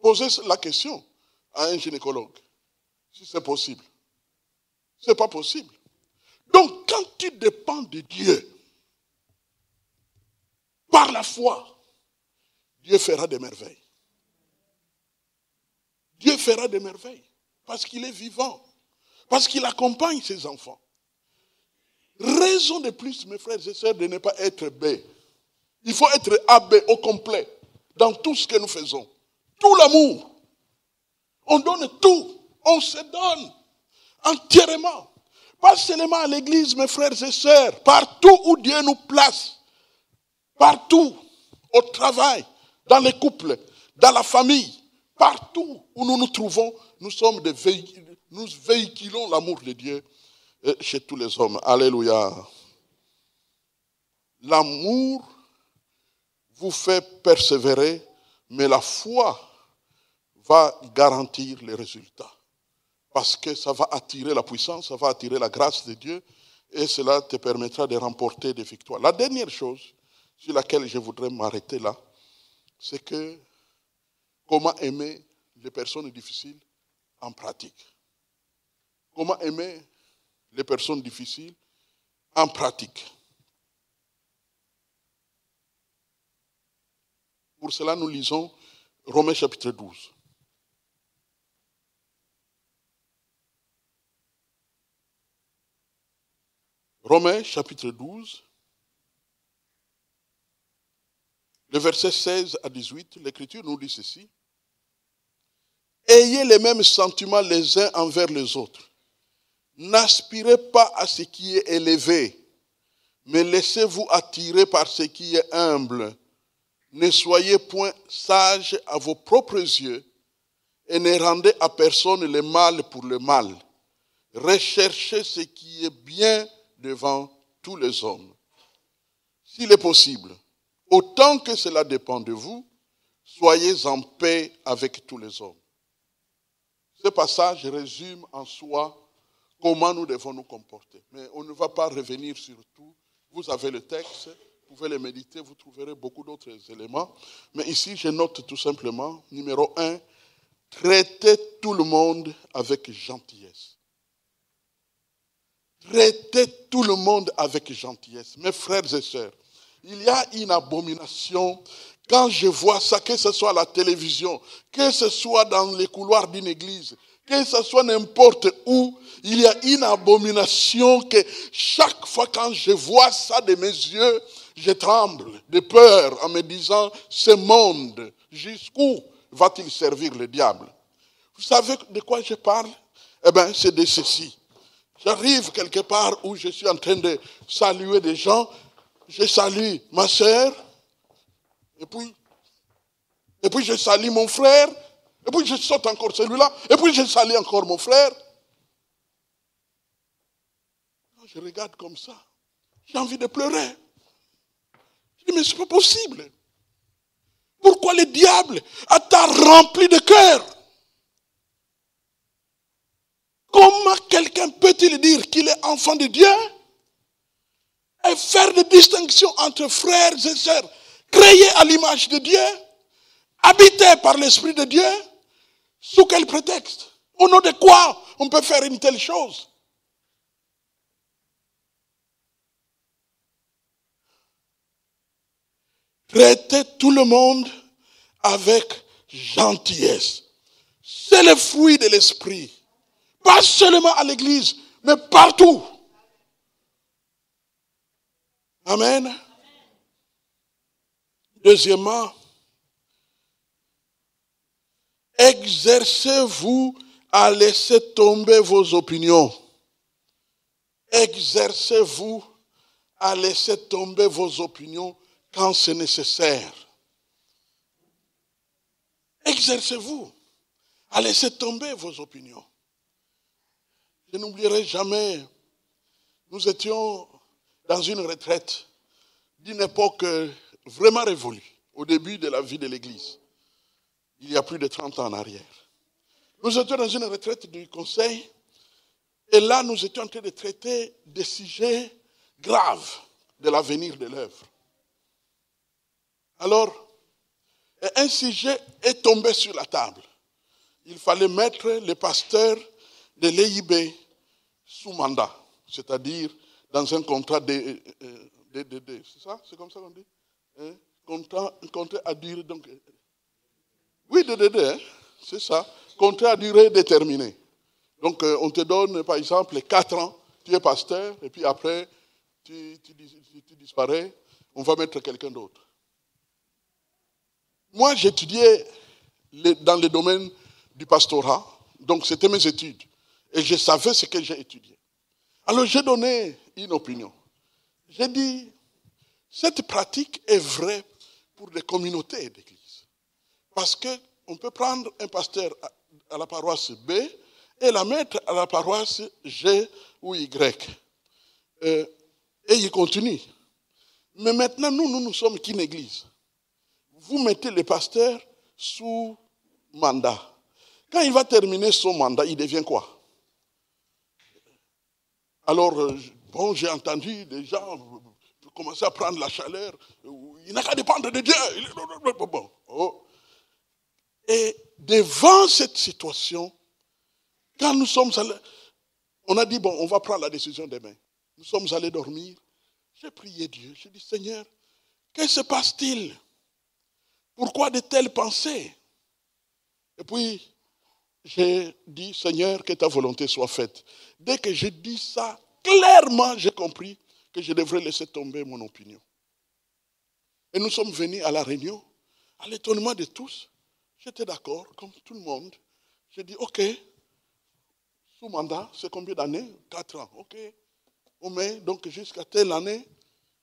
Posez la question à un gynécologue, si c'est possible. Ce n'est pas possible. Donc, quand tu dépends de Dieu, par la foi, Dieu fera des merveilles. Dieu fera des merveilles. Parce qu'il est vivant. Parce qu'il accompagne ses enfants. Raison de plus, mes frères et sœurs, de ne pas être B. Il faut être AB au complet. Dans tout ce que nous faisons. Tout l'amour. On donne tout. On se donne. Entièrement. Pas seulement à l'église, mes frères et sœurs. Partout où Dieu nous place. Partout. Au travail. Dans les couples. Dans la famille. Partout où nous nous trouvons, nous sommes des véhicules, nous véhiculons l'amour de Dieu chez tous les hommes. Alléluia. L'amour vous fait persévérer, mais la foi va garantir les résultats. Parce que ça va attirer la puissance, ça va attirer la grâce de Dieu, et cela te permettra de remporter des victoires. La dernière chose sur laquelle je voudrais m'arrêter là, c'est que comment aimer les personnes difficiles en pratique. Comment aimer les personnes difficiles en pratique. Pour cela, nous lisons Romains chapitre 12. Romains chapitre 12, le verset 16 à 18, l'Écriture nous dit ceci. Ayez les mêmes sentiments les uns envers les autres. N'aspirez pas à ce qui est élevé, mais laissez-vous attirer par ce qui est humble. Ne soyez point sages à vos propres yeux et ne rendez à personne le mal pour le mal. Recherchez ce qui est bien devant tous les hommes. S'il est possible, autant que cela dépend de vous, soyez en paix avec tous les hommes. Ce passage résume en soi comment nous devons nous comporter. Mais on ne va pas revenir sur tout. Vous avez le texte, vous pouvez le méditer, vous trouverez beaucoup d'autres éléments. Mais ici, je note tout simplement, numéro 1, traitez tout le monde avec gentillesse. Traitez tout le monde avec gentillesse. Mes frères et sœurs, il y a une abomination. Quand je vois ça, que ce soit à la télévision, que ce soit dans les couloirs d'une église, que ce soit n'importe où, il y a une abomination que chaque fois quand je vois ça de mes yeux, je tremble de peur en me disant, ce monde, jusqu'où va-t-il servir le diable? Vous savez de quoi je parle? Eh bien, c'est de ceci. J'arrive quelque part où je suis en train de saluer des gens, je salue ma sœur, et puis je salue mon frère, et puis je saute encore celui-là, et puis je salue encore mon frère. Quand je regarde comme ça, j'ai envie de pleurer. Je dis, mais c'est pas possible. Pourquoi le diable a-t-il rempli de cœur? Comment quelqu'un peut-il dire qu'il est enfant de Dieu et faire des distinctions entre frères et sœurs, créés à l'image de Dieu, habités par l'Esprit de Dieu, sous quel prétexte? Au nom de quoi on peut faire une telle chose? Traitez tout le monde avec gentillesse. C'est le fruit de l'esprit. Pas seulement à l'église, mais partout. Amen. Deuxièmement, exercez-vous à laisser tomber vos opinions. Exercez-vous à laisser tomber vos opinions quand c'est nécessaire. Exercez-vous à laisser tomber vos opinions. Je n'oublierai jamais, nous étions dans une retraite d'une époque vraiment révolue, au début de la vie de l'Église, il y a plus de 30 ans en arrière. Nous étions dans une retraite du conseil, et là nous étions en train de traiter des sujets graves de l'avenir de l'œuvre. Alors, un sujet est tombé sur la table. Il fallait mettre les pasteurs de l'EIB sous mandat, c'est-à-dire dans un contrat de c'est ça? C'est comme ça qu'on dit? Contrat à durée, donc... Oui, DDD, c'est ça. Contrat à durée déterminée. Donc, on te donne, par exemple, 4 ans, tu es pasteur, et puis après, tu disparais, on va mettre quelqu'un d'autre. Moi, j'étudiais dans le domaine du pastorat, donc c'était mes études. Et je savais ce que j'ai étudié. Alors, j'ai donné une opinion. J'ai dit, cette pratique est vraie pour les communautés d'église. Parce qu'on peut prendre un pasteur à la paroisse B et la mettre à la paroisse G ou Y. Et il continue. Mais maintenant, nous sommes qu'une église. Vous mettez le pasteur sous mandat. Quand il va terminer son mandat, il devient quoi? Alors, bon, j'ai entendu des gens commencer à prendre la chaleur. Il n'a qu'à dépendre de Dieu. Oh. Et devant cette situation, quand nous sommes allés, on a dit, bon, on va prendre la décision demain. Nous sommes allés dormir. J'ai prié Dieu. J'ai dit, Seigneur, que se passe-t-il? Pourquoi de telles pensées? Et puis, j'ai dit, Seigneur, que ta volonté soit faite. Dès que j'ai dit ça, clairement, j'ai compris que je devrais laisser tomber mon opinion. Et nous sommes venus à la réunion, à l'étonnement de tous. J'étais d'accord, comme tout le monde. J'ai dit, ok, sous mandat, c'est combien d'années? 4 ans, ok. On met, donc jusqu'à telle année,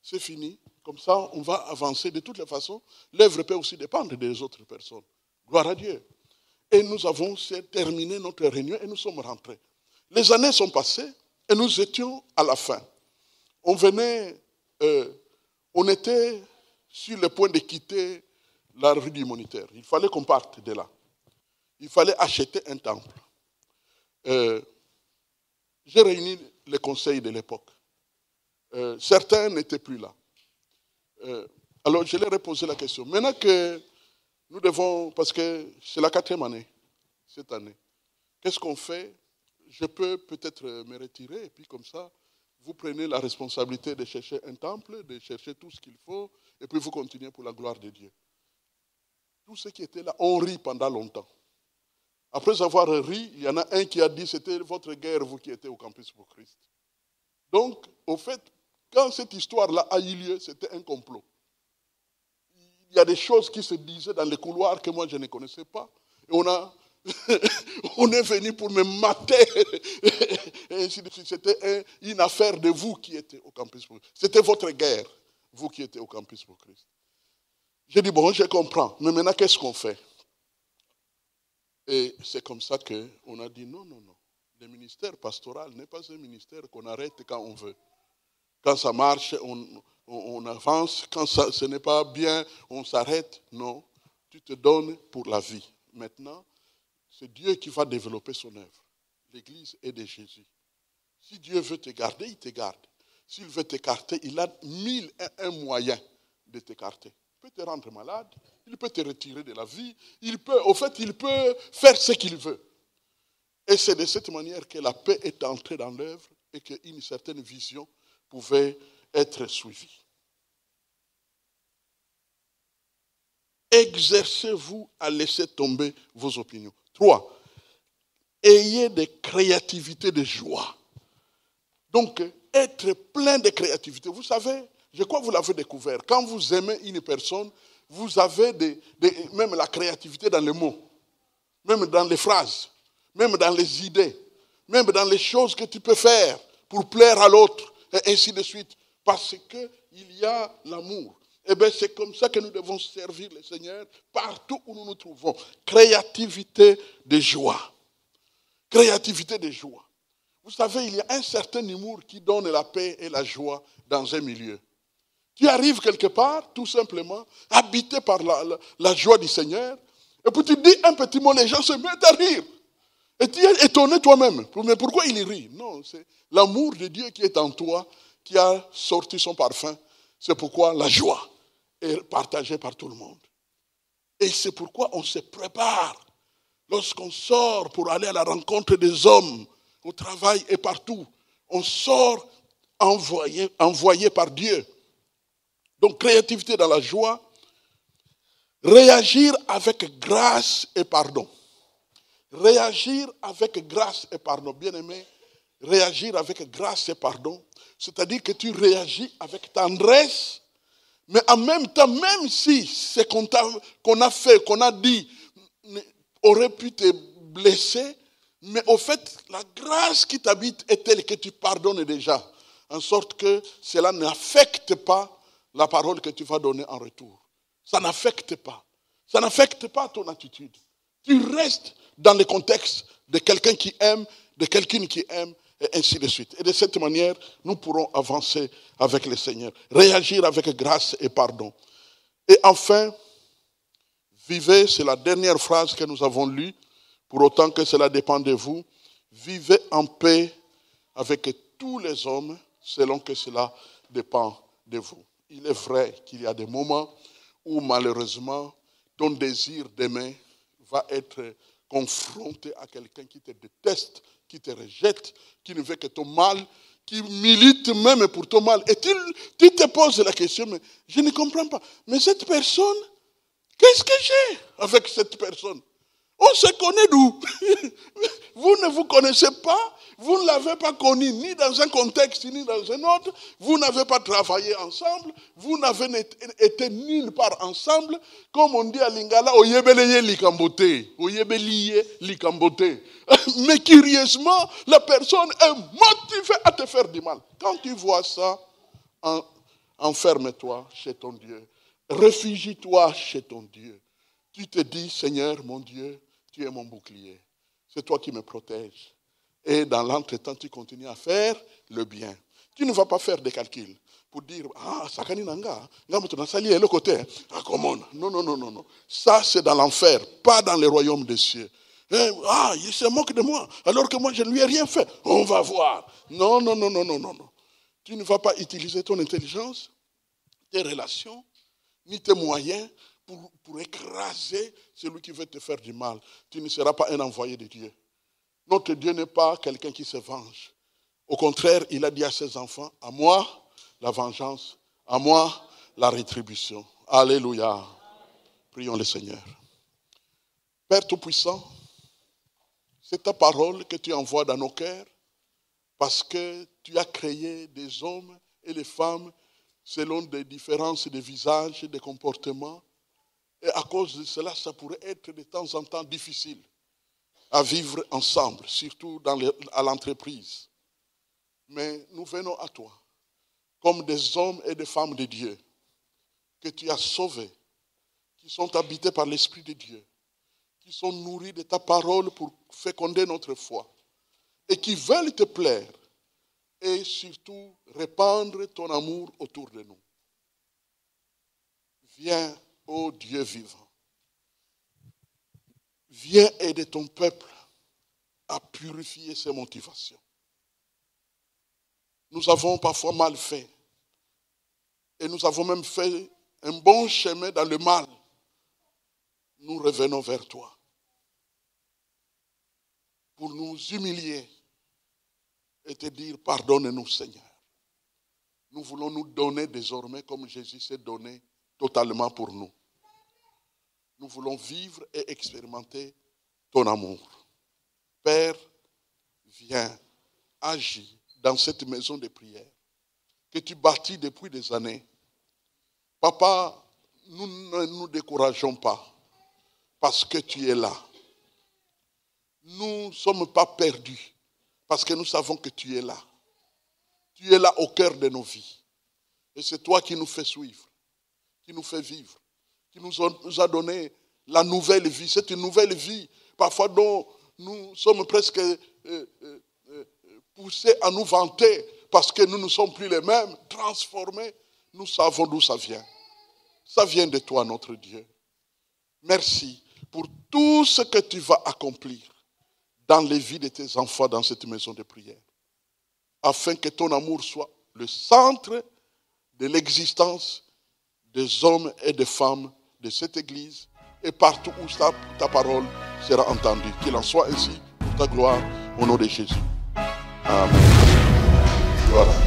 c'est fini. Comme ça, on va avancer. De toutes les façons, l'œuvre peut aussi dépendre des autres personnes. Gloire à Dieu. Et nous avons terminé notre réunion et nous sommes rentrés. Les années sont passées et nous étions à la fin. On était sur le point de quitter la rue du Moniteur. Il fallait qu'on parte de là. Il fallait acheter un temple. J'ai réuni les conseils de l'époque. Certains n'étaient plus là. Alors je leur ai posé la question. Maintenant que nous devons, parce que c'est la 4e année, cette année, qu'est-ce qu'on fait? Je peux peut-être me retirer et puis comme ça, vous prenez la responsabilité de chercher un temple, de chercher tout ce qu'il faut, et puis vous continuez pour la gloire de Dieu. Tous ceux qui étaient là ont ri pendant longtemps. Après avoir ri, il y en a un qui a dit, c'était votre guerre, vous qui étiez au campus pour Christ. Donc, au fait, quand cette histoire-là a eu lieu, c'était un complot. Il y a des choses qui se disaient dans les couloirs que moi je ne connaissais pas. Et on est venu pour me mater. Et ainsi de suite. C'était une affaire de vous qui étiez au campus pour Christ. C'était votre guerre, vous qui étiez au campus pour Christ. J'ai dit, bon, je comprends. Mais maintenant, qu'est-ce qu'on fait? Et c'est comme ça qu'on a dit, non. Le ministère pastoral n'est pas un ministère qu'on arrête quand on veut. Quand ça marche, on avance. Quand ce n'est pas bien, on s'arrête. Non, tu te donnes pour la vie. Maintenant, c'est Dieu qui va développer son œuvre. l'Église est de Jésus. Si Dieu veut te garder, il te garde. S'il veut t'écarter, il a 1001 moyens de t'écarter. Il peut te rendre malade, il peut te retirer de la vie, il peut faire ce qu'il veut. Et c'est de cette manière que la paix est entrée dans l'œuvre et qu'une certaine vision pouvait être suivie. Exercez-vous à laisser tomber vos opinions. 3. Ayez de créativité, de joie. Donc, être plein de créativité. Vous savez, je crois que vous l'avez découvert. Quand vous aimez une personne, vous avez même la créativité dans les mots, même dans les phrases, même dans les idées, même dans les choses que tu peux faire pour plaire à l'autre, et ainsi de suite. Parce qu'il y a l'amour. Eh bien, c'est comme ça que nous devons servir le Seigneur partout où nous nous trouvons. Créativité de joie. Créativité de joie. Vous savez, il y a un certain humour qui donne la paix et la joie dans un milieu. Tu arrives quelque part, tout simplement, habité par la joie du Seigneur, et puis tu dis un petit mot, les gens se mettent à rire. Et tu es étonné toi-même. Mais pourquoi il rit? Non, c'est l'amour de Dieu qui est en toi, qui a sorti son parfum. C'est pourquoi la joie est partagée par tout le monde. Et c'est pourquoi on se prépare. Lorsqu'on sort pour aller à la rencontre des hommes, au travail et partout, on sort envoyé par Dieu. Donc, créativité dans la joie, réagir avec grâce et pardon. Réagir avec grâce et pardon. Bien-aimé, réagir avec grâce et pardon, c'est-à-dire que tu réagis avec tendresse, mais en même temps, même si ce qu'on a fait, qu'on a dit, aurait pu te blesser, mais au fait, la grâce qui t'habite est telle que tu pardonnes déjà, en sorte que cela n'affecte pas la parole que tu vas donner en retour. Ça n'affecte pas. Ça n'affecte pas ton attitude. Tu restes dans le contexte de quelqu'un qui aime, de quelqu'un qui aime, et ainsi de suite. Et de cette manière, nous pourrons avancer avec le Seigneur. Réagir avec grâce et pardon. Et enfin, vivez, c'est la dernière phrase que nous avons lue, pour autant que cela dépend de vous, vivez en paix avec tous les hommes, selon que cela dépend de vous. Il est vrai qu'il y a des moments où malheureusement, ton désir d'aimer va être confronté à quelqu'un qui te déteste, qui te rejette, qui ne veut que ton mal, qui milite même pour ton mal. Et tu te poses la question, mais je ne comprends pas. Mais cette personne, qu'est-ce que j'ai avec cette personne? On se connaît d'où? Vous ne vous connaissez pas, vous ne l'avez pas connu ni dans un contexte ni dans un autre, vous n'avez pas travaillé ensemble, vous n'avez été nulle part ensemble. Comme on dit à Lingala, oyebeleye likambote, oyebeliye likambote. Mais curieusement, la personne est motivée à te faire du mal. Quand tu vois ça, enferme-toi chez ton Dieu. Réfugie-toi chez ton Dieu. Tu te dis, Seigneur, mon Dieu, tu es mon bouclier. C'est toi qui me protèges. Et dans l'entretemps, tu continues à faire le bien. Tu ne vas pas faire des calculs pour dire, sakani nanga, sali le côté. Comment? Non, non, non, non, non. Ça, c'est dans l'enfer, pas dans le royaume des cieux. Il se moque de moi, alors que moi, je ne lui ai rien fait. On va voir. Non, non, non, non, non, non, non. Tu ne vas pas utiliser ton intelligence, tes relations, ni tes moyens pour écraser celui qui veut te faire du mal. Tu ne seras pas un envoyé de Dieu. Notre Dieu n'est pas quelqu'un qui se venge. Au contraire, il a dit à ses enfants, à moi la vengeance, à moi la rétribution. Alléluia. Prions le Seigneur. Père Tout-Puissant, c'est ta parole que tu envoies dans nos cœurs parce que tu as créé des hommes et des femmes selon des différences de visage, de comportements. Et à cause de cela, ça pourrait être de temps en temps difficile à vivre ensemble, surtout à l'entreprise. Mais nous venons à toi, comme des hommes et des femmes de Dieu, que tu as sauvés, qui sont habités par l'Esprit de Dieu, qui sont nourris de ta parole pour féconder notre foi, et qui veulent te plaire, et surtout répandre ton amour autour de nous. Viens, ô Dieu vivant. Viens aider ton peuple à purifier ses motivations. Nous avons parfois mal fait. Et nous avons même fait un bon chemin dans le mal. Nous revenons vers toi pour nous humilier et te dire pardonne-nous Seigneur. Nous voulons nous donner désormais comme Jésus s'est donné totalement pour nous. Nous voulons vivre et expérimenter ton amour. Père, viens, agis dans cette maison de prière que tu bâtis depuis des années. Papa, nous ne nous décourageons pas parce que tu es là. Nous ne sommes pas perdus parce que nous savons que tu es là. Tu es là au cœur de nos vies. Et c'est toi qui nous fais suivre, qui nous fait vivre, qui nous a donné la nouvelle vie. C'est une nouvelle vie, parfois dont nous sommes presque poussés à nous vanter parce que nous ne sommes plus les mêmes, transformés. Nous savons d'où ça vient. Ça vient de toi, notre Dieu. Merci pour tout ce que tu vas accomplir dans les vies de tes enfants dans cette maison de prière, afin que ton amour soit le centre de l'existence des hommes et des femmes de cette église et partout où ta parole sera entendue. Qu'il en soit ainsi pour ta gloire, au nom de Jésus. Amen. Voilà.